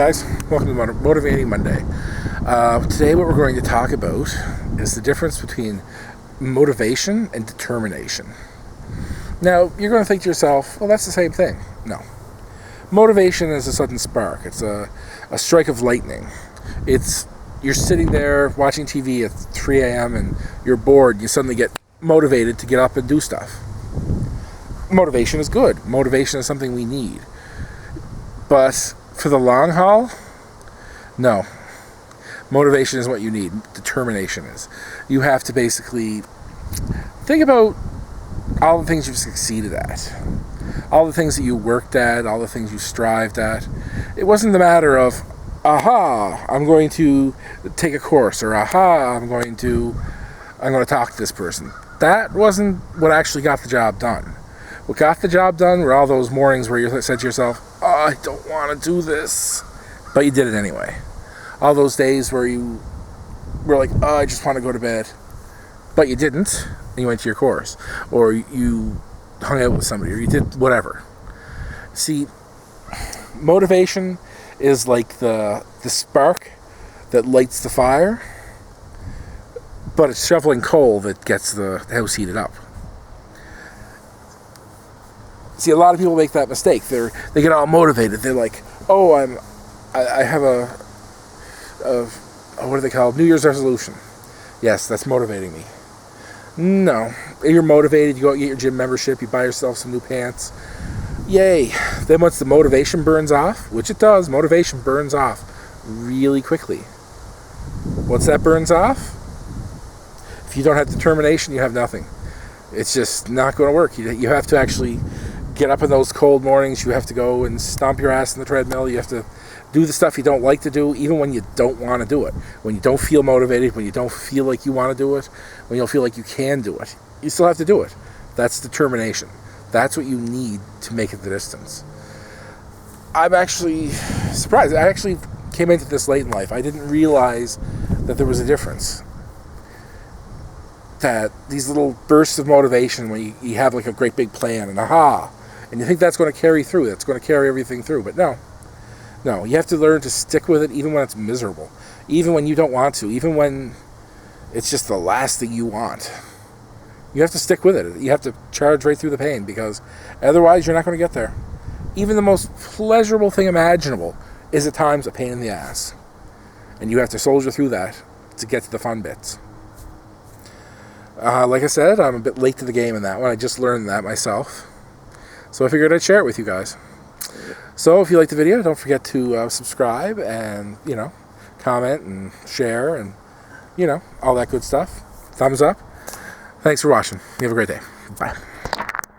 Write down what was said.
Guys, welcome to Motivating Monday. Today what we're going to talk about is the difference between motivation and determination. Now, you're going to think to yourself, well, that's the same thing. No. Motivation is a sudden spark. It's a strike of lightning. You're sitting there watching TV at 3 a.m. and you're bored. You suddenly get motivated to get up and do stuff. Motivation is good. Motivation is something we need. But for the long haul, no. Motivation is what you need. Determination is. You have to basically think about all the things you've succeeded at, all the things that you worked at, all the things you strived at. It wasn't the matter of, I'm going to take a course, or I'm going to talk to this person. That wasn't what actually got the job done. What got the job done were all those mornings where you said to yourself, I don't want to do this, but you did it anyway. All those days where you were like, I just want to go to bed, but you didn't, and you went to your course, or you hung out with somebody, or you did whatever. See, motivation is like the spark that lights the fire, but it's shoveling coal that gets the house heated up. See, a lot of people make that mistake. They get all motivated. They're like, I have what do they call it? New Year's resolution. Yes, that's motivating me. No, you're motivated. You go out and get your gym membership. You buy yourself some new pants. Yay. Then once the motivation burns off, which it does, motivation burns off really quickly. Once that burns off, if you don't have determination, you have nothing. It's just not going to work. You have to actually get up in those cold mornings. You have to go and stomp your ass in the treadmill. You have to do the stuff you don't like to do, even when you don't want to do it. When you don't feel motivated, when you don't feel like you want to do it, when you don't feel like you can do it, you still have to do it. That's determination. That's what you need to make it the distance. I'm actually surprised. I actually came into this late in life. I didn't realize that there was a difference. That these little bursts of motivation when you have like a great big plan and and you think that's going to carry through, that's going to carry everything through, but no, you have to learn to stick with it even when it's miserable, even when you don't want to, even when it's just the last thing you want. You have to stick with it. You have to charge right through the pain, because otherwise you're not going to get there. Even the most pleasurable thing imaginable is at times a pain in the ass, and you have to soldier through that to get to the fun bits. Like I said, I'm a bit late to the game in that one. I just learned that myself. So I figured I'd share it with you guys. So if you liked the video, don't forget to subscribe and, comment and share and, all that good stuff. Thumbs up. Thanks for watching. You have a great day. Bye.